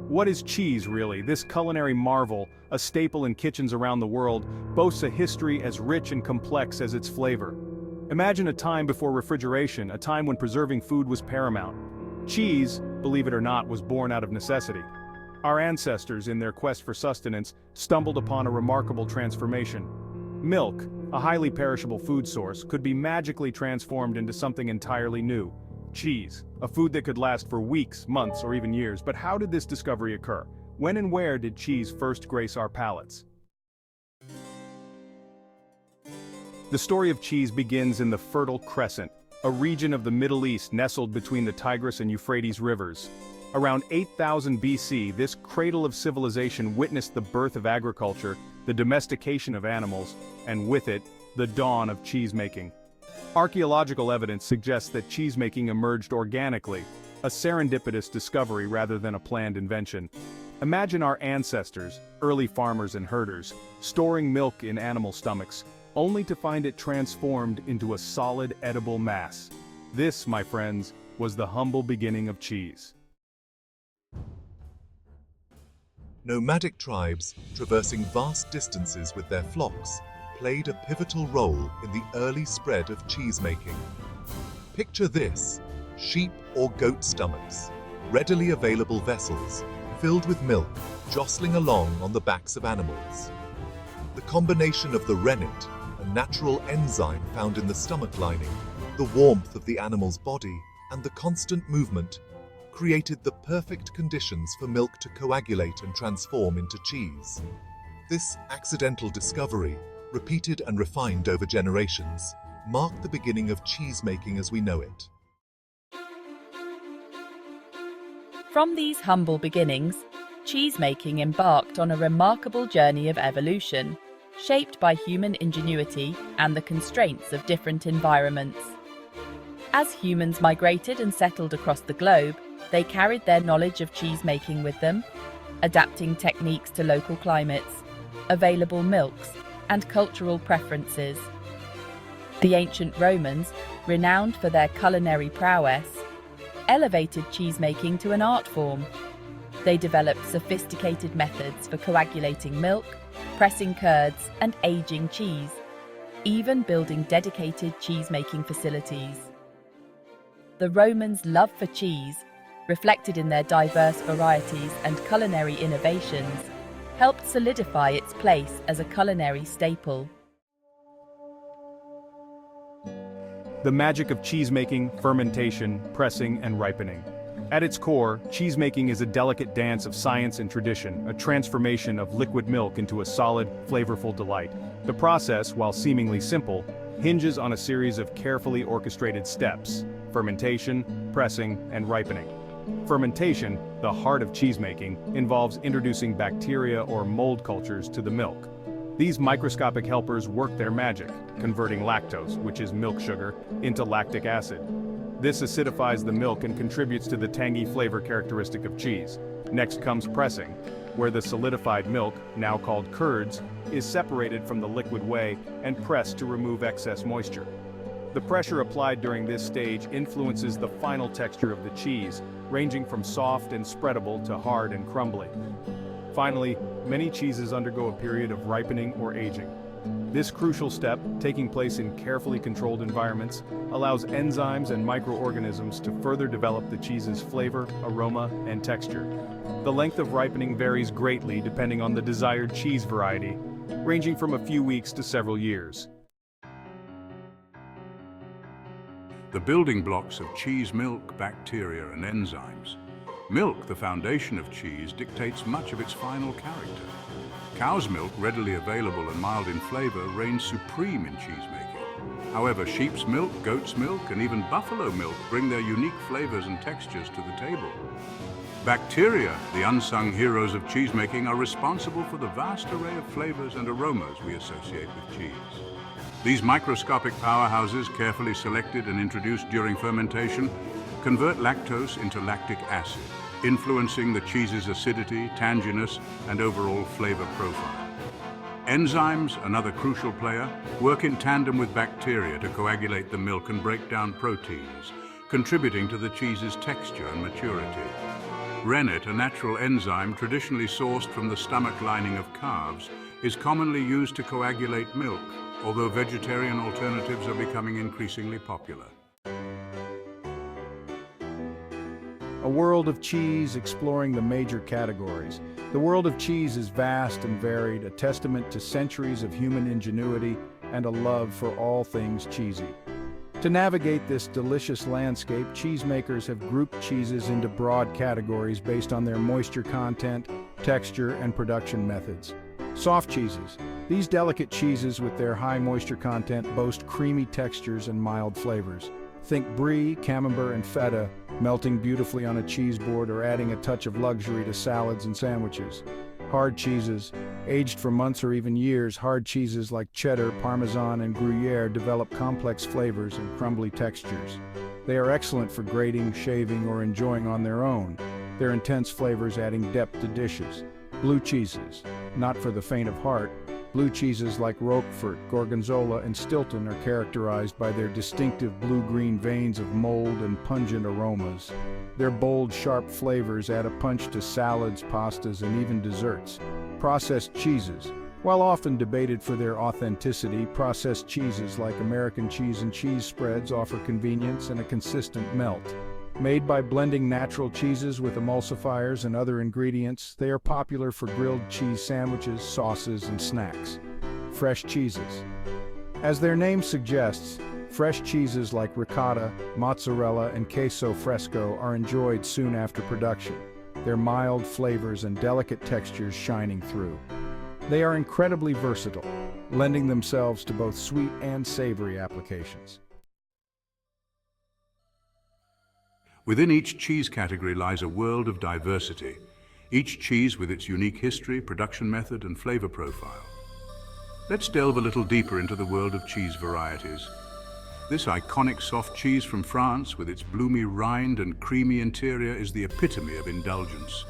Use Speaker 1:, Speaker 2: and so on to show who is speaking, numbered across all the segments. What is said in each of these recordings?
Speaker 1: What is cheese really? This culinary marvel, a staple in kitchens around the world, boasts a history as rich and complex as its flavor. Imagine a time before refrigeration, a time when preserving food was paramount. Cheese, believe it or not, was born out of necessity. Our ancestors, in their quest for sustenance, stumbled upon a remarkable transformation. Milk, a highly perishable food source, could be magically transformed into something entirely new. Cheese, a food that could last for weeks, months, or even years. But how did this discovery occur? When and where did cheese first grace our palates? The story of cheese begins in the Fertile Crescent, a region of the Middle East nestled between the Tigris and Euphrates rivers. Around 8000 BC, this cradle of civilization witnessed the birth of agriculture, the domestication of animals, and with it, the dawn of cheesemaking. Archaeological evidence suggests that cheesemaking emerged organically, a serendipitous discovery rather than a planned invention. Imagine our ancestors, early farmers and herders, storing milk in animal stomachs, only to find it transformed into a solid edible mass. This, my friends, was the humble beginning of cheese.
Speaker 2: Nomadic tribes, traversing vast distances with their flocks, played a pivotal role in the early spread of cheesemaking. Picture this: sheep or goat stomachs, readily available vessels, filled with milk, jostling along on the backs of animals. The combination of the rennet, a natural enzyme found in the stomach lining, the warmth of the animal's body, and the constant movement, created the perfect conditions for milk to coagulate and transform into cheese. This accidental discovery, repeated and refined over generations, marked the beginning of cheesemaking as we know it.
Speaker 3: From these humble beginnings, cheesemaking embarked on a remarkable journey of evolution, shaped by human ingenuity and the constraints of different environments. As humans migrated and settled across the globe, they carried their knowledge of cheesemaking with them, adapting techniques to local climates, available milks, and cultural preferences. The ancient Romans, renowned for their culinary prowess, elevated cheesemaking to an art form. They developed sophisticated methods for coagulating milk, pressing curds, and aging cheese, even building dedicated cheesemaking facilities. The Romans' love for cheese, reflected in their diverse varieties and culinary innovations, helped solidify its place as a culinary staple.
Speaker 1: The magic of cheesemaking, fermentation, pressing, and ripening. At its core, cheesemaking is a delicate dance of science and tradition, a transformation of liquid milk into a solid, flavorful delight. The process, while seemingly simple, hinges on a series of carefully orchestrated steps: fermentation, pressing, and ripening. Fermentation, the heart of cheesemaking, involves introducing bacteria or mold cultures to the milk. These microscopic helpers work their magic, converting lactose, which is milk sugar, into lactic acid. This acidifies the milk and contributes to the tangy flavor characteristic of cheese. Next comes pressing, where the solidified milk, now called curds, is separated from the liquid whey and pressed to remove excess moisture. The pressure applied during this stage influences the final texture of the cheese, ranging from soft and spreadable to hard and crumbly. Finally, many cheeses undergo a period of ripening or aging. This crucial step, taking place in carefully controlled environments, allows enzymes and microorganisms to further develop the cheese's flavor, aroma, and texture. The length of ripening varies greatly depending on the desired cheese variety, ranging from a few weeks to several years.
Speaker 4: The building blocks of cheese milk, bacteria, and enzymes. Milk, the foundation of cheese, dictates much of its final character. Cow's milk, readily available and mild in flavor, reigns supreme in cheesemaking. However, sheep's milk, goat's milk, and even buffalo milk bring their unique flavors and textures to the table. Bacteria, the unsung heroes of cheesemaking, are responsible for the vast array of flavors and aromas we associate with cheese. These microscopic powerhouses, carefully selected and introduced during fermentation, convert lactose into lactic acid, influencing the cheese's acidity, tanginess, and overall flavor profile. Enzymes, another crucial player, work in tandem with bacteria to coagulate the milk and break down proteins, contributing to the cheese's texture and maturity. Rennet, a natural enzyme traditionally sourced from the stomach lining of calves, is commonly used to coagulate milk, although vegetarian alternatives are becoming increasingly popular.
Speaker 1: A world of cheese exploring the major categories. The world of cheese is vast and varied, a testament to centuries of human ingenuity and a love for all things cheesy. To navigate this delicious landscape, cheesemakers have grouped cheeses into broad categories based on their moisture content, texture, and production methods. Soft cheeses. These delicate cheeses with their high moisture content boast creamy textures and mild flavors. Think Brie, Camembert, and Feta, melting beautifully on a cheese board or adding a touch of luxury to salads and sandwiches. Hard cheeses. Aged for months or even years, hard cheeses like Cheddar, Parmesan, and Gruyere develop complex flavors and crumbly textures. They are excellent for grating, shaving, or enjoying on their own, their intense flavors adding depth to dishes. Blue cheeses. Not for the faint of heart, blue cheeses like Roquefort, Gorgonzola, and Stilton are characterized by their distinctive blue-green veins of mold and pungent aromas. Their bold, sharp flavors add a punch to salads, pastas, and even desserts. Processed cheeses. While often debated for their authenticity, processed cheeses like American cheese and cheese spreads offer convenience and a consistent melt. Made by blending natural cheeses with emulsifiers and other ingredients, they are popular for grilled cheese sandwiches, sauces, and snacks. Fresh cheeses. As their name suggests, fresh cheeses like ricotta, mozzarella, and queso fresco are enjoyed soon after production, their mild flavors and delicate textures shining through. They are incredibly versatile, lending themselves to both sweet and savory applications.
Speaker 4: Within each cheese category lies a world of diversity, each cheese with its unique history, production method, and flavor profile. Let's delve a little deeper into the world of cheese varieties. This iconic soft cheese from France, with its bloomy rind and creamy interior, is the epitome of indulgence.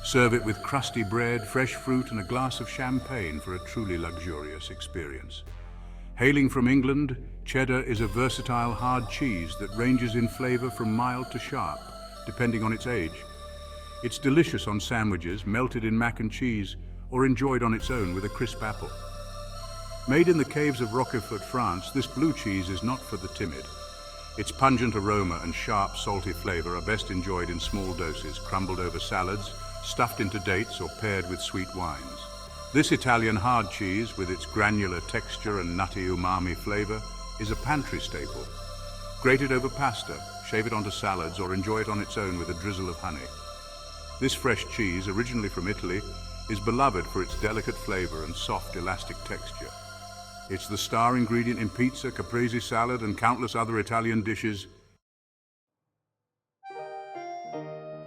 Speaker 4: Serve it with crusty bread, fresh fruit, and a glass of champagne for a truly luxurious experience. Hailing from England, Cheddar is a versatile hard cheese that ranges in flavor from mild to sharp, depending on its age. It's delicious on sandwiches, melted in mac and cheese, or enjoyed on its own with a crisp apple. Made in the caves of Roquefort, France, this blue cheese is not for the timid. Its pungent aroma and sharp, salty flavor are best enjoyed in small doses, crumbled over salads, stuffed into dates, or paired with sweet wines. This Italian hard cheese, with its granular texture and nutty umami flavor, is a pantry staple. Grate it over pasta, shave it onto salads, or enjoy it on its own with a drizzle of honey. This fresh cheese, originally from Italy, is beloved for its delicate flavor and soft, elastic texture. It's the star ingredient in pizza, caprese salad, and countless other Italian dishes.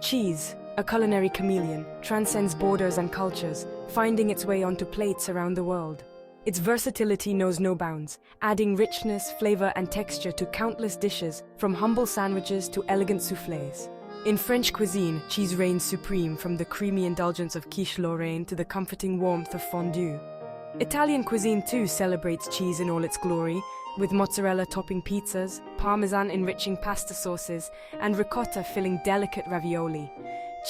Speaker 5: Cheese, a culinary chameleon, transcends borders and cultures, finding its way onto plates around the world. Its versatility knows no bounds, adding richness, flavor, and texture to countless dishes, from humble sandwiches to elegant soufflés. In French cuisine, cheese reigns supreme, from the creamy indulgence of quiche Lorraine to the comforting warmth of fondue. Italian cuisine too celebrates cheese in all its glory, with mozzarella topping pizzas, parmesan enriching pasta sauces, and ricotta filling delicate ravioli.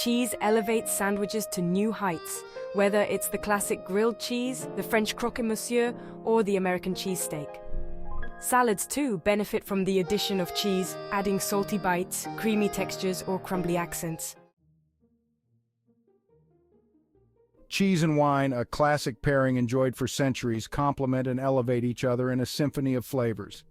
Speaker 5: Cheese elevates sandwiches to new heights, whether it's the classic grilled cheese, the French croque-monsieur, or the American cheesesteak. Salads too benefit from the addition of cheese, adding salty bites, creamy textures, or crumbly accents.
Speaker 1: Cheese and wine, a classic pairing enjoyed for centuries, complement and elevate each other in a symphony of flavors.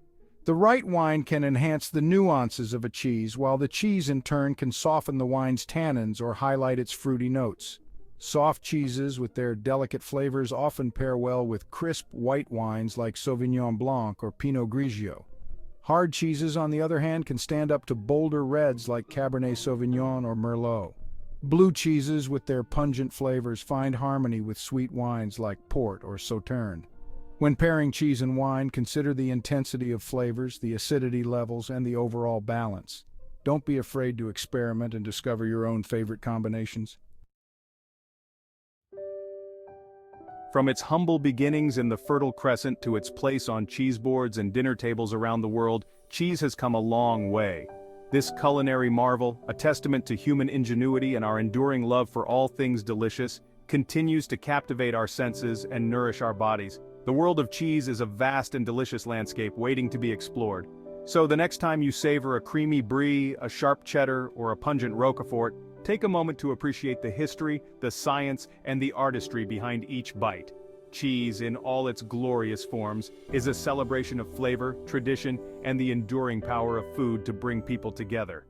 Speaker 1: The right wine can enhance the nuances of a cheese, while the cheese in turn can soften the wine's tannins or highlight its fruity notes. Soft cheeses with their delicate flavors often pair well with crisp white wines like Sauvignon Blanc or Pinot Grigio. Hard cheeses, on the other hand, can stand up to bolder reds like Cabernet Sauvignon or Merlot. Blue cheeses with their pungent flavors find harmony with sweet wines like Port or Sauterne. When pairing cheese and wine, consider the intensity of flavors, the acidity levels, and the overall balance. Don't be afraid to experiment and discover your own favorite combinations. From its humble beginnings in the Fertile Crescent to its place on cheese boards and dinner tables around the world, cheese has come a long way. This culinary marvel, a testament to human ingenuity and our enduring love for all things delicious, continues to captivate our senses and nourish our bodies. The world of cheese is a vast and delicious landscape waiting to be explored. So the next time you savor a creamy Brie, a sharp Cheddar, or a pungent Roquefort, take a moment to appreciate the history, the science, and the artistry behind each bite. Cheese, in all its glorious forms, is a celebration of flavor, tradition, and the enduring power of food to bring people together.